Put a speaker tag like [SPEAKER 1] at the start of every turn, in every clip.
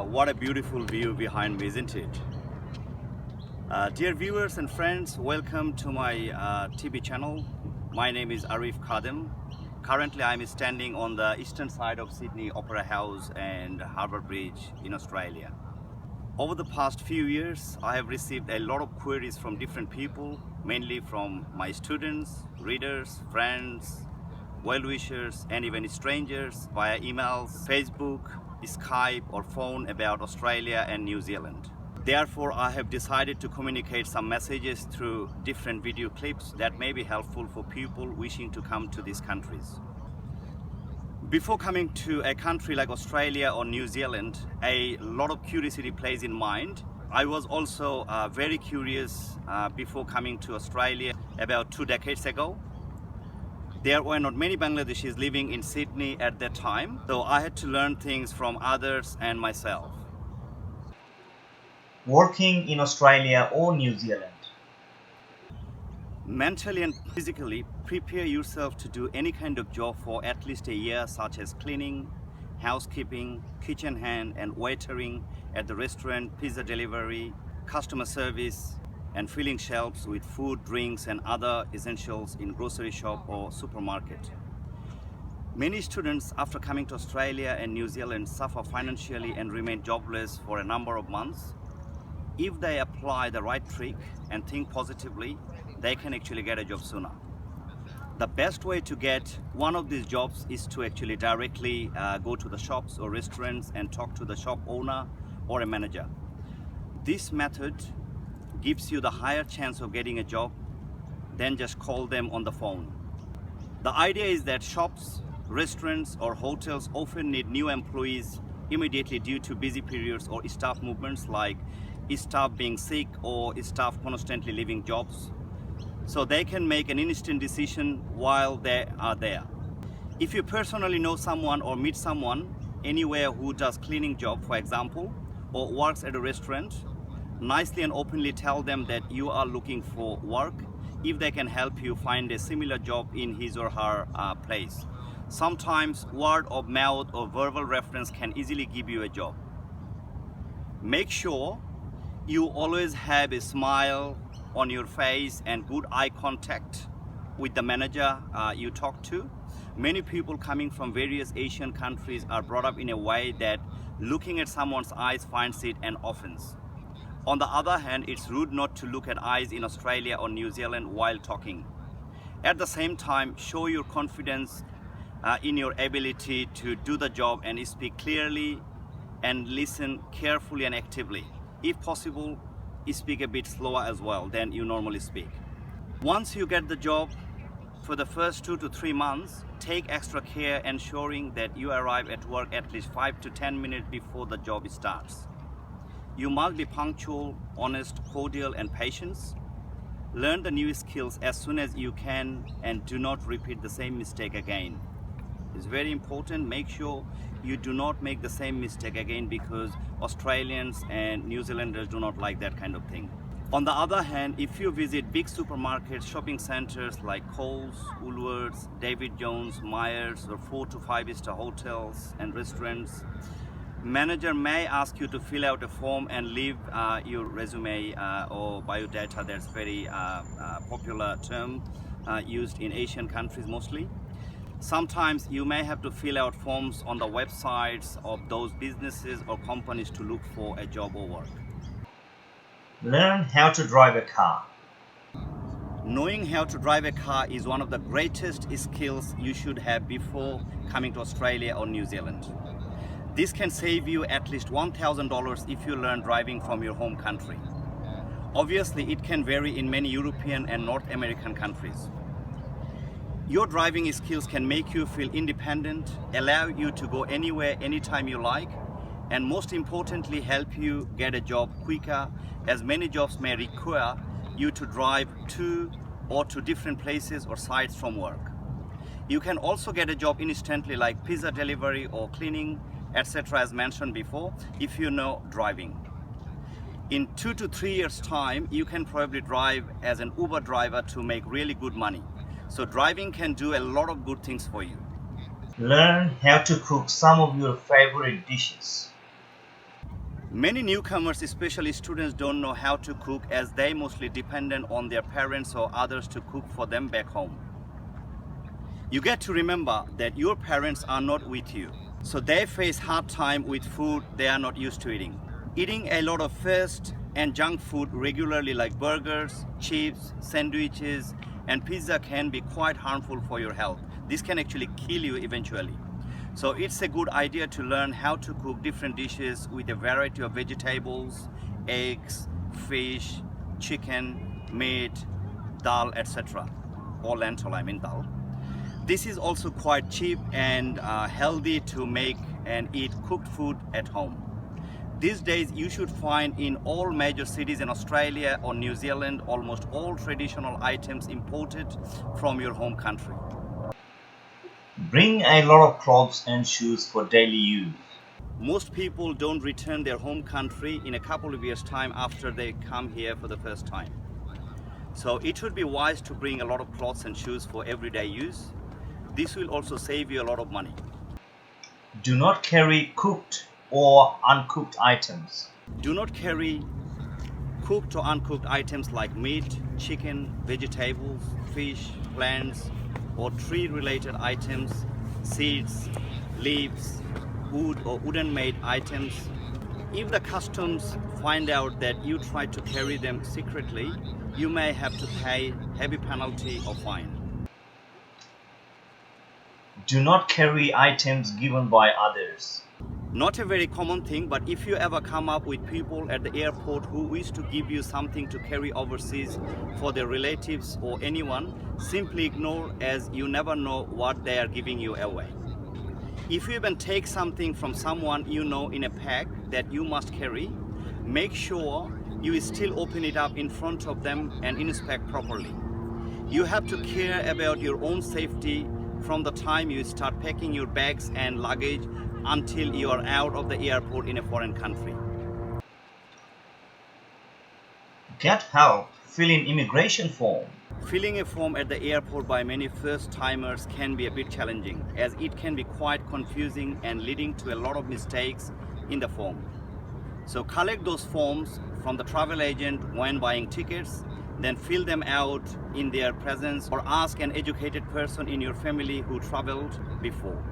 [SPEAKER 1] What a beautiful view behind me, isn't it? Dear viewers and friends, welcome to my TV channel. My name is Arif Kadem. Currently I'm standing on the eastern side of Sydney Opera House and Harbour Bridge in Australia. Over the past few years, I have received a lot of queries from different people, mainly from my students, readers, friends, well-wishers and even strangers via emails, Facebook, Skype or phone about Australia and New Zealand. Therefore, I have decided to communicate some messages through different video clips that may be helpful for people wishing to come to these countries. Before coming to a country like Australia or New Zealand, a lot of curiosity plays in mind. I was also very curious before coming to Australia about 2 decades ago. There were not many Bangladeshis living in Sydney at that time, so I had to learn things from others and myself.
[SPEAKER 2] Working in Australia or New Zealand.
[SPEAKER 1] Mentally and physically, prepare yourself to do any kind of job for at least a year, such as cleaning, housekeeping, kitchen hand and waitering at the restaurant, pizza delivery, customer service, and filling shelves with food, drinks and other essentials in grocery shop or supermarket. Many students after coming to Australia and New Zealand suffer financially and remain jobless for a number of months. If they apply the right trick and think positively, they can actually get a job sooner. The best way to get one of these jobs is to actually directly go to the shops or restaurants and talk to the shop owner or a manager. This method gives you the higher chance of getting a job than just call them on the phone. The idea is that shops, restaurants or hotels often need new employees immediately due to busy periods or staff movements like staff being sick or staff constantly leaving jobs. So they can make an instant decision while they are there. If you personally know someone or meet someone anywhere who does cleaning job, for example, or works at a restaurant, nicely and openly tell them that you are looking for work if they can help you find a similar job in his or her place. Sometimes word of mouth or verbal reference can easily give you a job. Make sure you always have a smile on your face and good eye contact with the manager you talk to. Many people coming from various Asian countries are brought up in a way that looking at someone's eyes finds it an offense. On the other hand, it's rude not to look at eyes in Australia or New Zealand while talking. At the same time, show your confidence in your ability to do the job and speak clearly and listen carefully and actively. If possible, speak a bit slower as well than you normally speak. Once you get the job, for the first 2 to 3 months, take extra care ensuring that you arrive at work at least 5 to 10 minutes before the job starts. You must be punctual, honest, cordial and patient. Learn the new skills as soon as you can and do not repeat the same mistake again. It's very important, make sure you do not make the same mistake again because Australians and New Zealanders do not like that kind of thing. On the other hand, if you visit big supermarkets, shopping centers like Coles, Woolworths, David Jones, Myers or 4 to 5 star hotels and restaurants, manager may ask you to fill out a form and leave your resume or biodata. That's very popular term used in Asian countries mostly. Sometimes you may have to fill out forms on the websites of those businesses or companies to look for a job or work.
[SPEAKER 2] Learn how to drive a car.
[SPEAKER 1] Knowing how to drive a car is one of the greatest skills you should have before coming to Australia or New Zealand. This can save you at least $1,000 if you learn driving from your home country. Obviously, it can vary in many European and North American countries. Your driving skills can make you feel independent, allow you to go anywhere, anytime you like, and most importantly, help you get a job quicker, as many jobs may require you to drive to different places or sites from work. You can also get a job instantly like pizza delivery or cleaning, etc. as mentioned before, if you know driving. In 2 to 3 years time, you can probably drive as an Uber driver to make really good money. So driving can do a lot of good things for you.
[SPEAKER 2] Learn how to cook some of your favorite dishes.
[SPEAKER 1] Many newcomers, especially students, don't know how to cook as they mostly dependent on their parents or others to cook for them back home. You get to remember that your parents are not with you, so they face hard time with food they are not used to eating. Eating a lot of fast and junk food regularly like burgers, chips, sandwiches and pizza can be quite harmful for your health. This can actually kill you eventually. So it's a good idea to learn how to cook different dishes with a variety of vegetables, eggs, fish, chicken, meat, dal, etc. Or lentil, I mean dal. This is also quite cheap and healthy to make and eat cooked food at home. These days you should find in all major cities in Australia or New Zealand almost all traditional items imported from your home country.
[SPEAKER 2] Bring a lot of clothes and shoes for daily use.
[SPEAKER 1] Most people don't return their home country in a couple of years' time after they come here for the first time. So it would be wise to bring a lot of clothes and shoes for everyday use. This will also save you a lot of money.
[SPEAKER 2] Do not carry cooked or uncooked items.
[SPEAKER 1] Do not carry cooked or uncooked items like meat, chicken, vegetables, fish, plants, or tree-related items, seeds, leaves, wood or wooden-made items. If the customs find out that you try to carry them secretly, you may have to pay heavy penalty or fine.
[SPEAKER 2] Do not carry items given by others.
[SPEAKER 1] Not a very common thing, but if you ever come up with people at the airport who wish to give you something to carry overseas for their relatives or anyone, simply ignore as you never know what they are giving you away. If you even take something from someone you know in a pack that you must carry, make sure you still open it up in front of them and inspect properly. You have to care about your own safety from the time you start packing your bags and luggage until you are out of the airport in a foreign country.
[SPEAKER 2] Get help filling immigration form.
[SPEAKER 1] Filling a form at the airport by many first-timers can be a bit challenging, as it can be quite confusing and leading to a lot of mistakes in the form. So collect those forms from the travel agent when buying tickets, then fill them out in their presence or ask an educated person in your family who traveled before.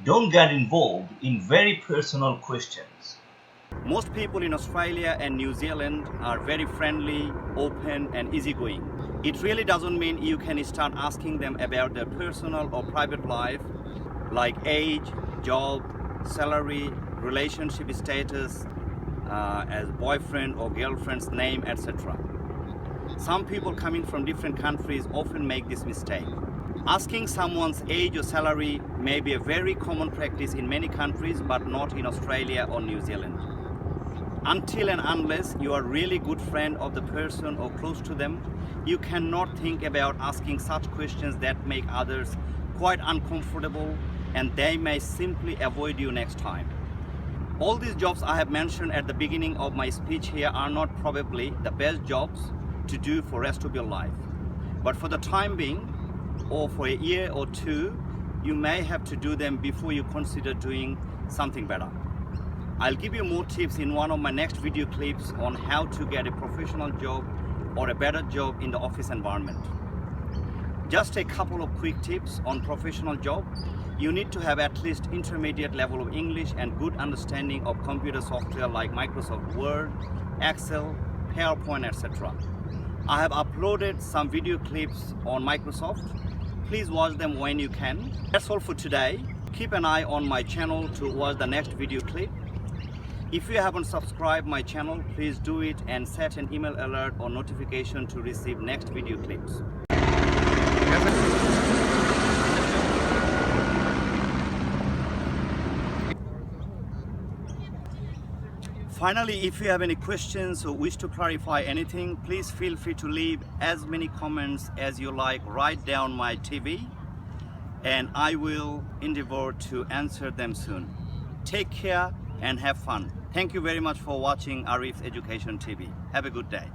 [SPEAKER 2] Don't get involved in very personal questions.
[SPEAKER 1] Most people in Australia and New Zealand are very friendly, open and easygoing. It really doesn't mean you can start asking them about their personal or private life like age, job, salary, relationship status, as boyfriend or girlfriend's name, etc. Some people coming from different countries often make this mistake. Asking someone's age or salary may be a very common practice in many countries, but not in Australia or New Zealand. Until and unless you are really good friend of the person or close to them, you cannot think about asking such questions that make others quite uncomfortable and they may simply avoid you next time. All these jobs I have mentioned at the beginning of my speech here are not probably the best jobs to do for rest of your life. But for the time being, or for a year or two, you may have to do them before you consider doing something better. I'll give you more tips in one of my next video clips on how to get a professional job or a better job in the office environment. Just a couple of quick tips on professional job. You need to have at least intermediate level of English and good understanding of computer software like Microsoft Word, Excel, PowerPoint, etc. I have uploaded some video clips on Microsoft. Please watch them when you can. That's all for today. Keep an eye on my channel to watch the next video clip. If you haven't subscribed my channel, please do it and set an email alert or notification to receive next video clips. Finally, if you have any questions or wish to clarify anything, please feel free to leave as many comments as you like right down my TV, and I will endeavor to answer them soon. Take care and have fun. Thank you very much for watching Arif's Education TV. Have a good day.